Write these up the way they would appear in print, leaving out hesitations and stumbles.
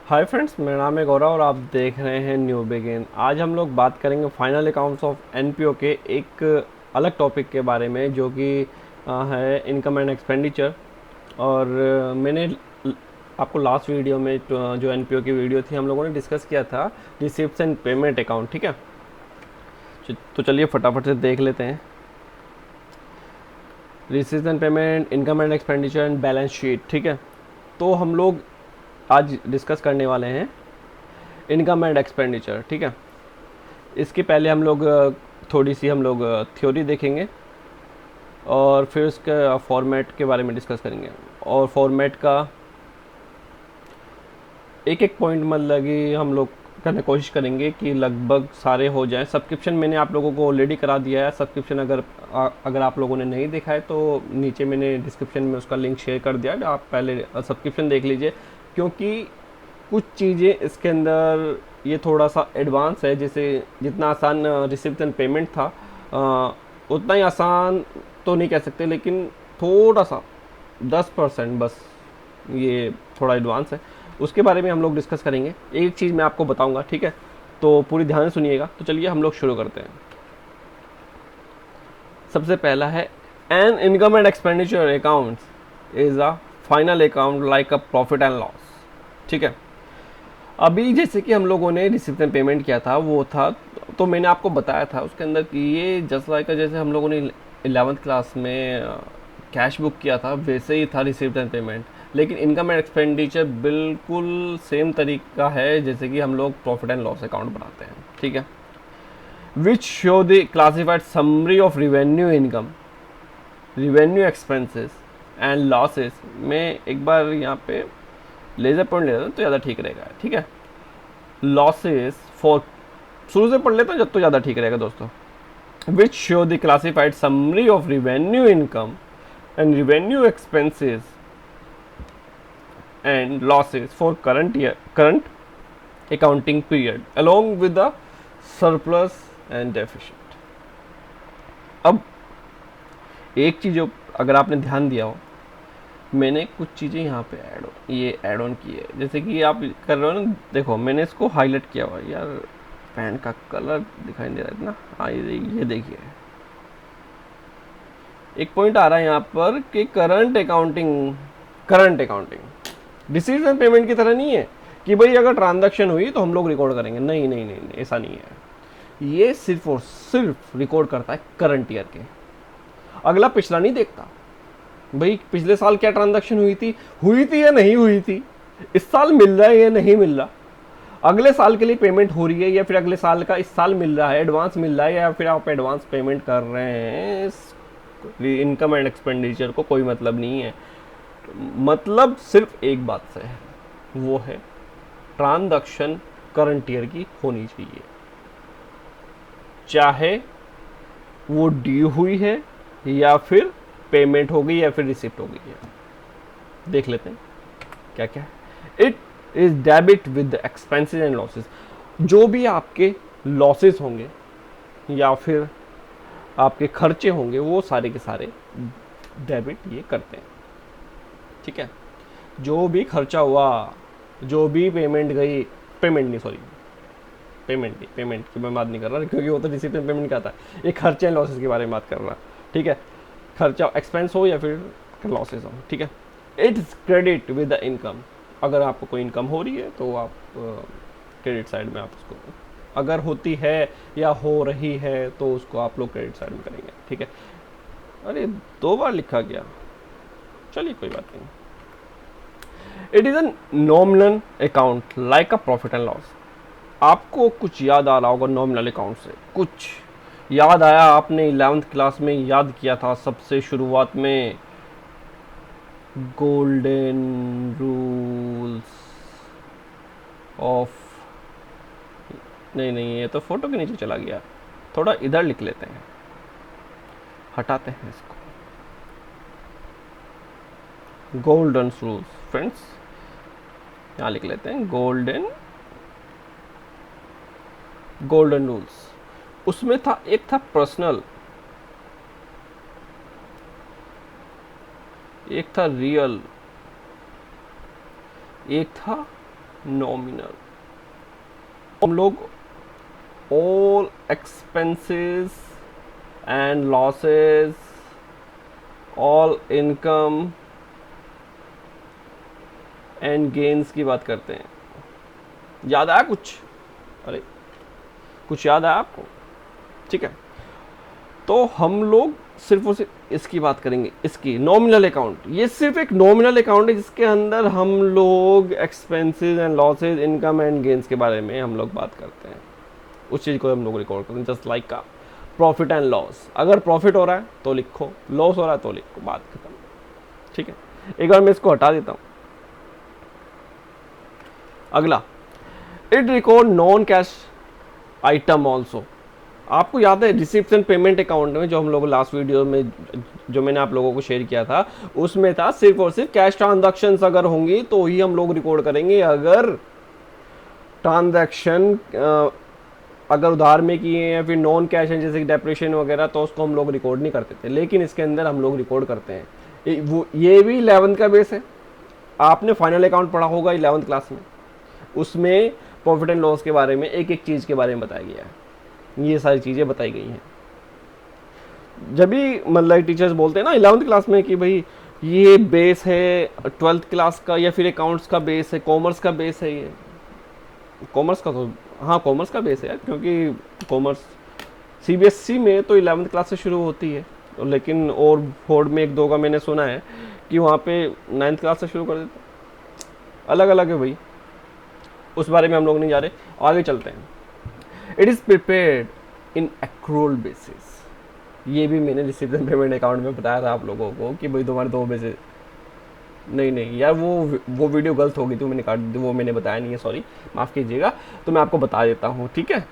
Hi friends, मेरा नाम है गौरव और आप देख रहे हैं न्यू बिगिन। आज हम लोग बात करेंगे फाइनल अकाउंट्स ऑफ एनपीओ के एक अलग टॉपिक के बारे में, जो कि है इनकम एंड एक्सपेंडिचर। और मैंने आपको लास्ट वीडियो में जो एनपीओ की वीडियो थी, हम लोगों ने डिस्कस किया था रिसिप्ट्स एंड पेमेंट अकाउंट। ठीक है, तो चलिए फटाफट से देख लेते हैं। Receipts and payment, income and expenditure and balance sheet. ठीक है, तो हम लोग आज डिस्कस करने वाले हैं इनकम एंड एक्सपेंडिचर। ठीक है, इसके पहले हम लोग थोड़ी सी हम लोग थ्योरी देखेंगे और फिर उसके फॉर्मेट के बारे में डिस्कस करेंगे। और फॉर्मेट का एक एक पॉइंट मतलब कि हम लोग करने कोशिश करेंगे कि लगभग सारे हो जाएं। सब्सक्रिप्शन मैंने आप लोगों को ऑलरेडी करा दिया है। सब्सक्रिप्शन अगर आप लोगों ने नहीं देखा है तो नीचे मैंने डिस्क्रिप्शन में उसका लिंक शेयर कर दिया है, आप पहले सब्सक्रिप्शन देख लीजिए। क्योंकि कुछ चीज़ें इसके अंदर ये थोड़ा सा एडवांस है। जैसे जितना आसान रिसिप्ट एंड पेमेंट था, उतना ही आसान तो नहीं कह सकते, लेकिन थोड़ा सा 10% बस ये थोड़ा एडवांस है। उसके बारे में हम लोग डिस्कस करेंगे। एक चीज़ मैं आपको बताऊंगा, ठीक है, तो पूरी ध्यान से सुनिएगा। तो चलिए हम लोग शुरू करते हैं। सबसे पहला है an income and expenditure account is a final account like a profit and loss. ठीक है, अभी जैसे कि हम लोगों ने रिसिप्ट एंड पेमेंट किया था वो था, तो मैंने आपको बताया था उसके अंदर कि ये जस्ट लाइक जैसे हम लोगों ने 11th क्लास में कैश बुक किया था, वैसे ही था रिसिप्ट एंड पेमेंट। लेकिन इनकम एंड एक्सपेंडिचर बिल्कुल सेम तरीका है जैसे कि हम लोग प्रॉफिट एंड लॉस अकाउंट बनाते हैं। ठीक है, which show the classified summary of revenue, income, revenue expenses and losses. मैं एक बार यहाँ पे लेजर पॉइंट ले लेता हूँ तो ज़्यादा ठीक रहेगा। ठीक है, लॉसेस फॉर, शुरू से पढ़ लेता हूँ जब तो ज़्यादा ठीक रहेगा दोस्तों। Which show the classified summary of revenue, income and revenue expenses and losses for current accounting period along with the surplus and deficit। अब एक चीज़ अगर आपने ध्यान दिया हो, मैंने कुछ चीज़ें यहाँ पे ऐड ऑन की है। जैसे कि आप कर रहे हो ना, देखो मैंने इसको हाईलाइट किया हुआ है। यार पेन का कलर दिखाई नहीं दे रहा है ना। हाँ, ये देखिए, एक पॉइंट आ रहा है यहाँ पर कि current accounting received and payment की तरह नहीं है कि भाई अगर ट्रांजैक्शन हुई तो हम लोग रिकॉर्ड करेंगे। नहीं नहीं नहीं, नहीं ऐसा नहीं है। ये सिर्फ और सिर्फ रिकॉर्ड करता है करंट ईयर के, अगला पिछला नहीं देखता। भाई पिछले साल क्या ट्रांजैक्शन हुई थी या नहीं हुई थी, इस साल मिल रहा है या नहीं मिल रहा, अगले साल के लिए पेमेंट हो रही है या फिर अगले साल का इस साल मिल रहा है, एडवांस मिल रहा है या फिर आप एडवांस पेमेंट कर रहे हैं, इनकम एंड एक्सपेंडिचर को कोई मतलब नहीं है। मतलब सिर्फ एक बात से है, वो है ट्रांजैक्शन करंट ईयर की होनी चाहिए, चाहे वो ड्यू हुई है या फिर पेमेंट हो गई या फिर रिसिप्ट हो गई है। देख लेते हैं क्या क्या है। It is debit with expenses and losses. जो भी आपके लॉसेस होंगे या फिर आपके खर्चे होंगे, वो सारे के सारे डेबिट ये करते हैं। ठीक है, जो भी खर्चा हुआ, जो भी पेमेंट गई, पेमेंट नहीं सॉरी पेमेंट नहीं, पेमेंट की मैं बात नहीं कर रहा क्योंकि वो तो रिसिप्ट में पेमेंट का आता है। ये खर्चे एंड लॉसेस के बारे में बात कर रहा। ठीक है, खर्चा एक्सपेंस हो या फिर लॉसेस हो। ठीक है, it's credit with the income. अगर आपको कोई इनकम हो रही है तो आप क्रेडिट साइड में आप उसको, अगर होती है या हो रही है तो उसको आप लोग क्रेडिट साइड में करेंगे। ठीक है, अरे 2 बार लिखा गया, चलिए कोई बात नहीं। It is a nominal account like a profit and loss. आपको कुछ याद आ रहा होगा नॉमिनल अकाउंट से, कुछ याद आया आपने 11th क्लास में याद किया था सबसे शुरुआत में, गोल्डन रूल्स ऑफ, नहीं नहीं ये तो फोटो के नीचे चला गया, थोड़ा इधर लिख लेते हैं, हटाते हैं इसको। गोल्डन रूल्स फ्रेंड्स, यहाँ लिख लेते हैं गोल्डन रूल्स। उसमें था, एक था पर्सनल, एक था रियल, एक था नॉमिनल। हम लोग all expenses and losses, all income and gains की बात करते हैं। याद आया कुछ? अरे कुछ याद आया आपको? ठीक है, तो हम लोग सिर्फ और सिर्फ इसकी बात करेंगे, इसकी नॉमिनल अकाउंट। ये सिर्फ एक नॉमिनल अकाउंट है जिसके अंदर हम लोग expenses and losses, income and gains के बारे में हम लोग बात करते हैं। उस चीज़ को हम लोग रिकॉर्ड करते हैं, जस्ट लाइक का प्रॉफिट एंड लॉस। अगर प्रॉफिट हो रहा है तो लिखो, लॉस हो रहा है तो लिखो, बात खत्म। ठीक है, एक बार मैं इसको हटा देता हूँ। अगला, it record non cash item also. आपको याद है रिसिप्शन पेमेंट अकाउंट में जो हम लोग लास्ट वीडियो में जो मैंने आप लोगों को शेयर किया था, उसमें था सिर्फ और सिर्फ कैश ट्रांजैक्शंस अगर होंगी तो ही हम लोग रिकॉर्ड करेंगे। अगर ट्रांजैक्शन अगर उधार में किए हैं या फिर नॉन कैश है जैसे कि डेप्रेशन वगैरह, तो उसको हम लोग रिकॉर्ड नहीं करते थे, लेकिन इसके अंदर हम लोग रिकॉर्ड करते हैं। ये भी 11th का बेस है। आपने फाइनल अकाउंट पढ़ा होगा 11th क्लास में, उसमें प्रॉफिट एंड लॉस के बारे में एक एक चीज़ के बारे में बताया गया है। ये सारी चीज़ें बताई गई हैं। जब भी मतलब टीचर्स बोलते हैं ना 11th क्लास में कि भाई ये बेस है 12th क्लास का या फिर अकाउंट्स का बेस है, कॉमर्स का बेस है, ये कॉमर्स का तो हाँ कॉमर्स का बेस है यार, क्योंकि कॉमर्स सीबीएसई में तो 11th क्लास से शुरू होती है, लेकिन और बोर्ड में एक दो का मैंने सुना है कि वहाँ पे 9th क्लास से शुरू कर देते। अलग अलग है भाई, उस बारे में हम लोग नहीं जा रहे, आगे चलते हैं। It is prepared in accrual basis. ये भी मैंने रिसिप्शन पेमेंट अकाउंट में बताया था आप लोगों को कि भाई तुम्हारे दो बेसिस। नहीं यार, वो वीडियो गलत हो गई थी, मैंने काट दी, वो मैंने बताया नहीं है, सॉरी माफ़ कीजिएगा। तो मैं आपको बता देता हूँ, ठीक है।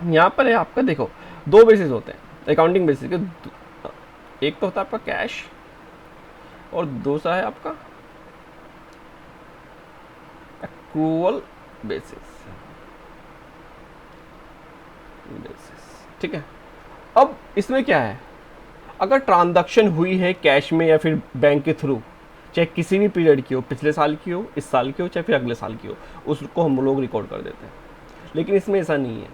यहाँ पर है आपका, देखो दो बेसिस होते हैं अकाउंटिंग बेसिस के। एक तो होता है आपका कैश और दूसरा है आपका एक्रूअल बेसिस। ठीक है, अब इसमें क्या है, अगर ट्रांजैक्शन हुई है कैश में या फिर बैंक के थ्रू, चाहे किसी भी पीरियड की हो, पिछले साल की हो, इस साल की हो, चाहे फिर अगले साल की हो, उसको हम लोग रिकॉर्ड कर देते हैं। लेकिन इसमें ऐसा नहीं है,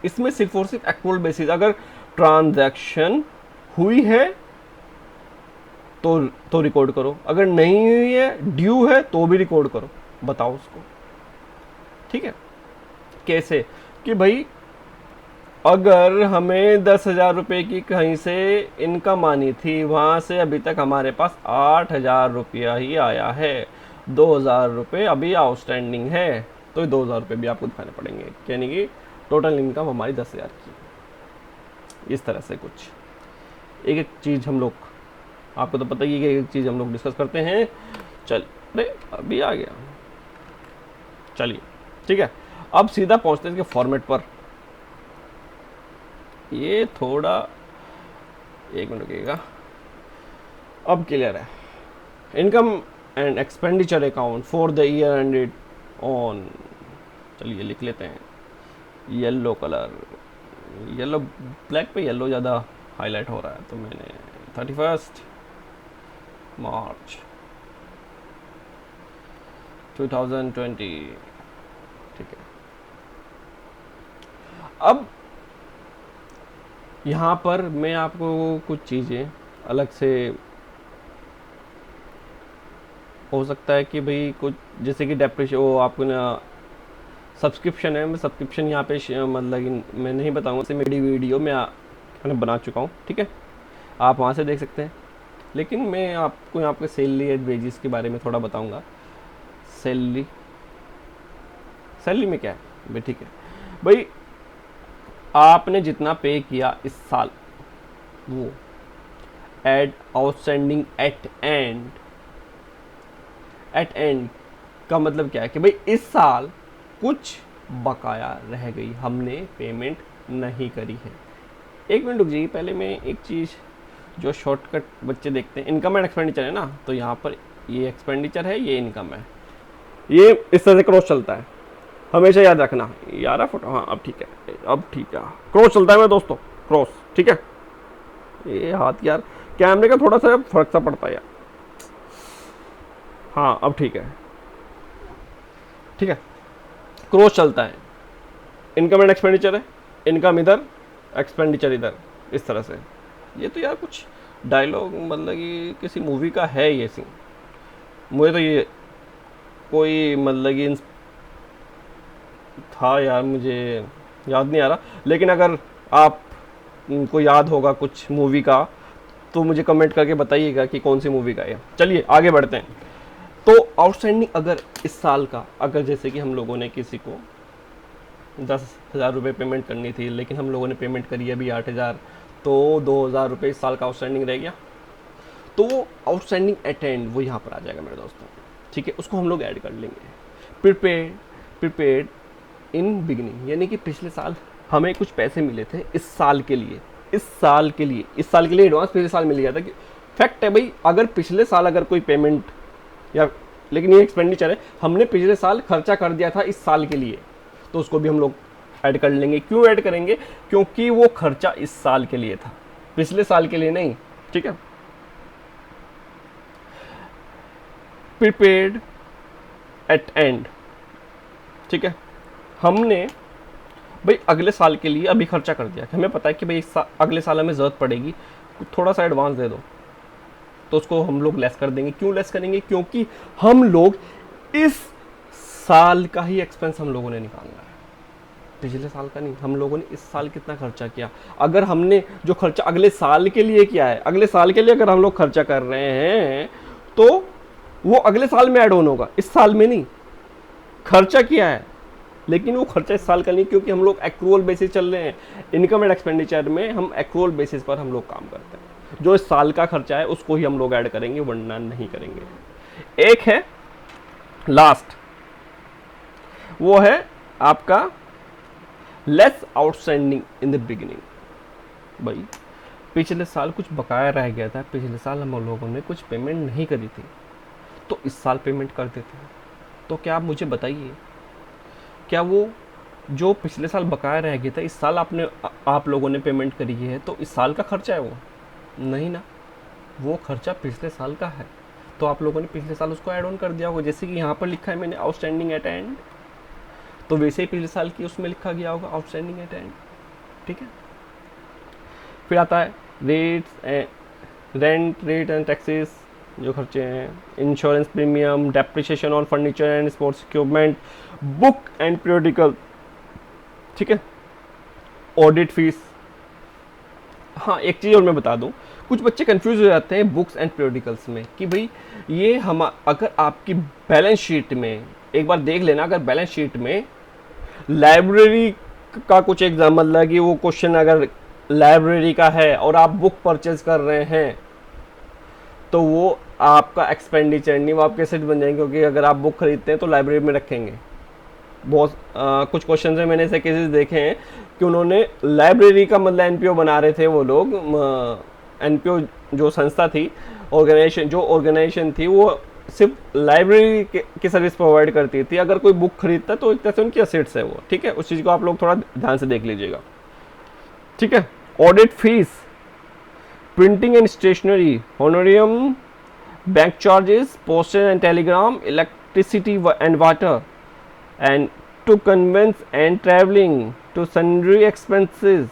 इसमें सिर्फ और सिर्फ एक्रूअल बेसिस। अगर ट्रांजैक्शन हुई है तो रिकॉर्ड करो, अगर नहीं हुई है, ड्यू है, तो भी रिकॉर्ड करो। बताओ उसको, ठीक है। कैसे कि भाई अगर हमें 10,000 रुपये की कहीं से इनकम आनी थी, वहाँ से अभी तक हमारे पास 8,000 रुपया ही आया है, 2,000 रुपये अभी आउटस्टैंडिंग है, तो 2,000 रुपये भी आपको दिखाने पड़ेंगे, यानी कि टोटल इनकम हमारी 10,000 की। इस तरह से कुछ एक एक चीज़ हम लोग, आपको तो पता ही है कि एक चीज़ हम लोग डिस्कस करते हैं। चल अरे अभी आ गया, चलिए ठीक है। अब सीधा पहुँचते हैं इसके फॉर्मेट पर। ये थोड़ा एक मिनट रुकिएगा, अब क्लियर है। Income and expenditure account for the year ended on, चलिए लिख लेते हैं येलो कलर, येलो ब्लैक पे येलो ज़्यादा हाईलाइट हो रहा है, तो मैंने 31 मार्च 2020, ठीक है। अब यहाँ पर मैं आपको कुछ चीज़ें अलग से, हो सकता है कि भाई कुछ जैसे कि डेप्रेशन, वो आपको ना सब्सक्रिप्शन है, मैं सब्सक्रिप्शन यहाँ पे मतलब मैं नहीं बताऊँगा, से मेरी वीडियो में मैंने बना चुका हूँ, ठीक है, आप वहाँ से देख सकते हैं। लेकिन मैं आपको यहाँ पे सैलरी एंड वेजेस के बारे में थोड़ा बताऊँगा। सैलरी में क्या है भाई, ठीक है भाई, आपने जितना पे किया इस साल, वो एड आउटस्टैंडिंग एट एंड का मतलब क्या है कि भाई इस साल कुछ बकाया रह गई, हमने पेमेंट नहीं करी है। एक मिनट रुक जाइए, पहले मैं एक चीज़ जो शॉर्टकट बच्चे देखते हैं, इनकम एंड एक्सपेंडिचर है ना, तो यहाँ पर ये एक्सपेंडिचर है, ये इनकम है, ये इस तरह से क्रॉस चलता है, हमेशा याद रखना। यार फोटो, हाँ अब ठीक है, अब ठीक है, क्रॉस चलता है मेरे दोस्तों, क्रॉस, ठीक है। ये हाथ यार कैमरे का थोड़ा सा फर्क सा पड़ता है यार, हाँ अब ठीक है। ठीक है, क्रॉस चलता है, इनकम एंड एक्सपेंडिचर है, इनकम इधर, एक्सपेंडिचर इधर, इस तरह से। ये तो यार कुछ डायलॉग मतलब कि किसी मूवी का है ये सीन, मुझे तो ये कोई मतलब कि था यार, मुझे याद नहीं आ रहा, लेकिन अगर आप को याद होगा कुछ मूवी का तो मुझे कमेंट करके बताइएगा कि कौन सी मूवी का है। चलिए आगे बढ़ते हैं। तो आउटस्टैंडिंग अगर इस साल का, अगर जैसे कि हम लोगों ने किसी को 10,000 रुपये पेमेंट करनी थी, लेकिन हम लोगों ने पेमेंट करी अभी 8,000, तो 2,000 रुपये इस साल का आउटस्टैंडिंग रह गया। तो वो आउटस्टैंडिंग एट एंड वो यहाँ पर आ जाएगा मेरे दोस्तों, ठीक है, उसको हम लोग ऐड कर लेंगे। प्रीपेड इन बिगिनिंग, यानी कि पिछले साल हमें कुछ पैसे मिले थे इस साल के लिए, इस साल के लिए एडवांस पिछले साल मिल गया था। कि फैक्ट है भाई, अगर पिछले साल अगर कोई पेमेंट या, लेकिन ये एक्सपेंडिचर है, हमने पिछले साल खर्चा कर दिया था इस साल के लिए, तो उसको भी हम लोग ऐड कर लेंगे। क्यों ऐड करेंगे? क्योंकि वो खर्चा इस साल के लिए था, पिछले साल के लिए नहीं, ठीक है। प्रीपेड एट एंड, ठीक है, हमने भाई अगले साल के लिए अभी खर्चा कर दिया, हमें पता है कि भाई अगले साल हमें ज़रूरत पड़ेगी, थोड़ा सा एडवांस दे दो, तो उसको हम लोग लेस कर देंगे। क्यों लेस करेंगे? क्योंकि हम लोग इस साल का ही एक्सपेंस हम लोगों ने निकालना है, पिछले साल का नहीं। हम लोगों ने इस साल कितना खर्चा किया, अगर हमने जो खर्चा अगले साल के लिए किया है, अगले साल के लिए अगर हम लोग खर्चा कर रहे हैं तो वो अगले साल में ऐड ऑन होगा, इस साल में नहीं। खर्चा किया है लेकिन वो खर्चा इस साल का नहीं, क्योंकि हम लोग एक्रूअल बेसिस चल रहे हैं। इनकम एंड एक्सपेंडिचर में हम एक्रूअल बेसिस पर हम लोग काम करते हैं, जो इस साल का खर्चा है उसको ही हम लोग ऐड करेंगे, वरना नहीं करेंगे। एक है लास्ट, वो है आपका less outstanding in the beginning. भाई पिछले साल कुछ बकाया रह गया था, पिछले साल हम लोगों ने कुछ पेमेंट नहीं करी थी, तो इस साल पेमेंट कर देते हैं। तो क्या आप मुझे बताइए, क्या वो जो पिछले साल बकाया रह गया था इस साल आप लोगों ने पेमेंट करी है, तो इस साल का खर्चा है वो? नहीं ना, वो खर्चा पिछले साल का है, तो आप लोगों ने पिछले साल उसको ऐड ऑन कर दिया होगा। जैसे कि यहाँ पर लिखा है मैंने आउटस्टैंडिंग एट एंड, तो वैसे ही पिछले साल की उसमें लिखा गया होगा आउटस्टैंडिंग एट एंड, ठीक है। फिर आता है रेंट रेट एंड टैक्सेस, जो खर्चे हैं, insurance premium, depreciation on furniture and sports equipment, book and periodical, ठीक है, ऑडिट फीस। हाँ, एक चीज़ और मैं बता दूं, कुछ बच्चे कंफ्यूज हो जाते हैं बुक्स एंड पीरियोडिकल्स में कि भाई ये हम, अगर आपकी बैलेंस शीट में एक बार देख लेना, अगर बैलेंस शीट में लाइब्रेरी का कुछ एग्जाम, मतलब कि वो क्वेश्चन अगर लाइब्रेरी का है और आप बुक परचेज कर रहे हैं, तो वो आपका एक्सपेंडिचर नहीं, वो आपके सेट बन जाएंगे, क्योंकि अगर आप बुक खरीदते हैं तो लाइब्रेरी में रखेंगे। बहुत कुछ क्वेश्चन में मैंने ऐसे केसेस देखे हैं कि उन्होंने लाइब्रेरी का मतलब एनपीओ बना रहे थे वो लोग। एनपीओ जो संस्था थी, ऑर्गेनाइजेशन थी, वो सिर्फ लाइब्रेरी की सर्विस प्रोवाइड करती थी। अगर कोई बुक खरीदता है तो एक तरह से उनकी असेट्स है वो, ठीक है। उस चीज़ को आप लोग थोड़ा ध्यान से देख लीजिएगा, ठीक है। Audit fees, printing and stationery, honorarium, bank charges, postal and telegram, electricity and water, and to conveyance and travelling, to sundry expenses.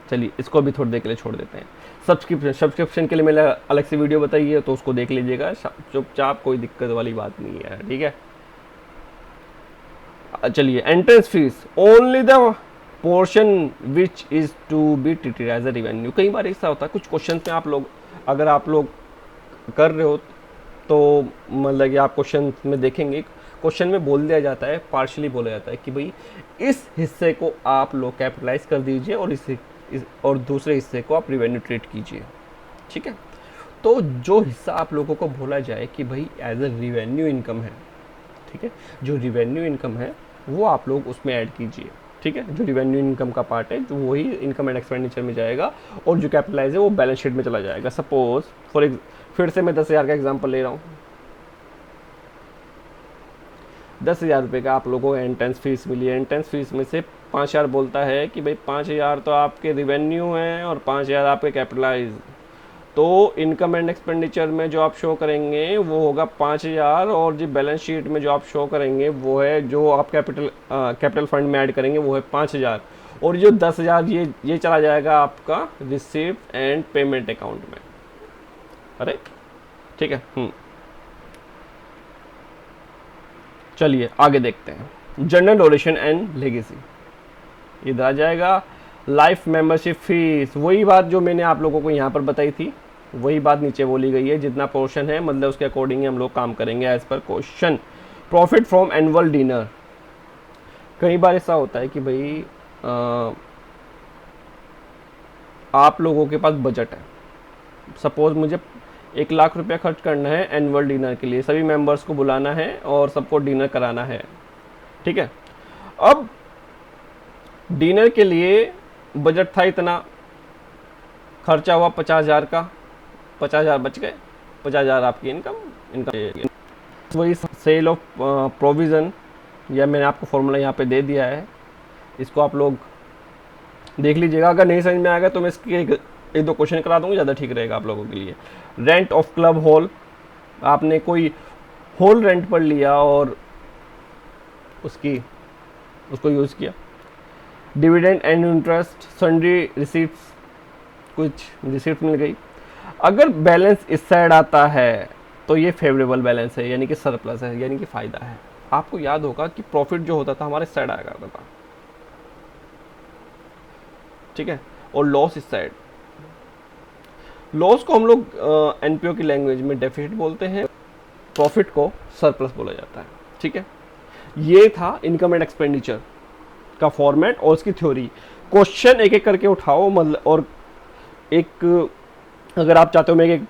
चलिए इसको भी थोड़ी देर के लिए छोड़ देते हैं। सब्सक्रिप्शन के लिए मैंने अलग से वीडियो बताई है, तो उसको देख लीजिएगा चुपचाप, कोई दिक्कत वाली बात नहीं है, ठीक है। चलिए, entrance fees, only the portion which is to be treated as a revenue. कई बार ऐसा होता है कुछ क्वेश्चन में आप लोग, अगर आप लोग कर रहे हो तो मतलब कि आप क्वेश्चन में देखेंगे, क्वेश्चन में बोल दिया जाता है, पार्शली बोला जाता है कि भाई इस हिस्से को आप लोग कैपिटलाइज कर दीजिए और दूसरे हिस्से को आप रिवेन्यू ट्रीट कीजिए, ठीक है। तो जो हिस्सा आप लोगों को बोला जाए कि भाई एज अ रिवेन्यू इनकम है, ठीक है, जो रिवेन्यू इनकम है वो आप लोग उसमें ऐड कीजिए, ठीक है। जो रिवेन्यू इनकम का पार्ट है, जो वही इनकम एंड एक्सपेंडिचर में जाएगा, और जो कैपिटलाइज है वो बैलेंस शीट में चला जाएगा। सपोज फिर से मैं 10,000 का एग्जाम्पल ले रहा हूँ। 10,000 रुपये का आप लोगों को एंट्रेंस फीस मिली है। एंट्रेंस फीस में से 5,000 बोलता है कि भाई 5,000 तो आपके रिवेन्यू हैं और 5,000 आपके कैपिटलाइज। तो इनकम एंड एक्सपेंडिचर में जो आप शो करेंगे वो होगा 5,000, और जो बैलेंस शीट में जो आप शो करेंगे वो है, जो आप कैपिटल फंड में ऐड करेंगे वो है 5,000, और जो 10,000 ये चला जाएगा आपका रिसीप्ट एंड पेमेंट अकाउंट में। अरे ठीक है। चलिए आगे देखते हैं। जनरल डोनेशन एंड लेगेसी, इधर आ जाएगा। लाइफ मेंबरशिप फीस, वही बात जो मैंने आप लोगों को यहाँ पर बताई थी, वही बात नीचे बोली गई है। जितना पोर्शन है मतलब उसके अकॉर्डिंग हम लोग काम करेंगे as per question. Profit from annual dinner, कई बार ऐसा होता है कि भाई आप लोगों के पास बजट है, सपोज मुझे 1,00,000 रुपया खर्च करना है एनुअल डिनर के लिए, सभी मेंबर्स को बुलाना है और सबको डिनर कराना है, ठीक है। अब डिनर के लिए बजट था इतना, खर्चा हुआ 50,000 का, 50,000 बच गए, 50,000 आपकी इनकम। वही सेल ऑफ प्रोविज़न, या मैंने आपको फॉर्मूला यहाँ पे दे दिया है, इसको आप लोग देख लीजिएगा। अगर नहीं समझ में आएगा तो मैं इसके एक दो क्वेश्चन करा दूँगा, ज़्यादा ठीक रहेगा आप लोगों के लिए। रेंट ऑफ क्लब हॉल, आपने कोई हॉल रेंट पर लिया और उसको यूज़ किया। Dividend and interest, sundry receipts, कुछ रिसीट मिल गई। अगर बैलेंस इस साइड आता है तो ये फेवरेबल बैलेंस है, यानी कि सरप्लस है, यानी कि फ़ायदा है। आपको याद होगा कि प्रॉफिट जो होता था हमारे इस साइड आया करता था, ठीक है, और लॉस इस साइड। लॉस को हम लोग एनपीओ की लैंग्वेज में डेफिसिट बोलते हैं, प्रॉफिट को सरप्लस बोला जाता है, ठीक है। ये था इनकम एंड एक्सपेंडिचर का फॉर्मेट और उसकी थ्योरी। क्वेश्चन एक एक करके उठाओ, मतलब, और एक अगर आप चाहते हो मैं एक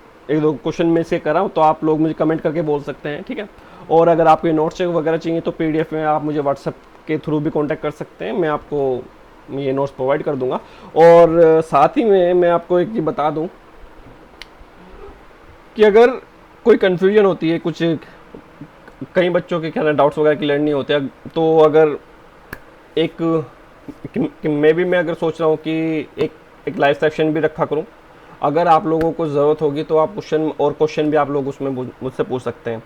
दो क्वेश्चन में से कराऊँ तो आप लोग मुझे कमेंट करके बोल सकते हैं, ठीक है। और अगर आपको नोट्स वगैरह चाहिए तो पीडीएफ में आप मुझे व्हाट्सएप के थ्रू भी कांटेक्ट कर सकते हैं, मैं आपको ये नोट्स प्रोवाइड कर दूंगा। और साथ ही में मैं आपको एक चीज़ बता दूं कि अगर कोई कन्फ्यूजन होती है, कुछ कई बच्चों के क्या डाउट्स वगैरह क्लियर नहीं होते, तो अगर मैं अगर सोच रहा हूँ कि एक लाइव सेक्शन भी रखा करूँ, अगर आप लोगों को ज़रूरत होगी तो आप क्वेश्चन भी आप लोग उसमें मुझसे पूछ सकते हैं।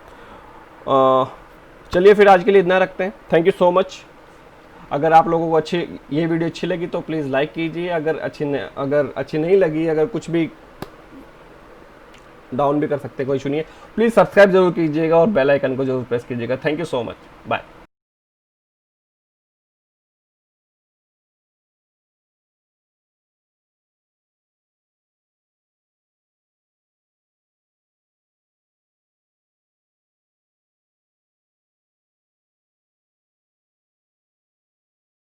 चलिए फिर आज के लिए इतना रखते हैं। Thank you so much. अगर आप लोगों को ये वीडियो अच्छी लगी तो प्लीज़ लाइक कीजिए, अगर अच्छी नहीं लगी, अगर कुछ भी डाउन भी कर सकते हैं, कोई इशू नहीं है। प्लीज़ सब्सक्राइब जरूर कीजिएगा और बेल आइकन को जरूर प्रेस कीजिएगा। Thank you so much, bye.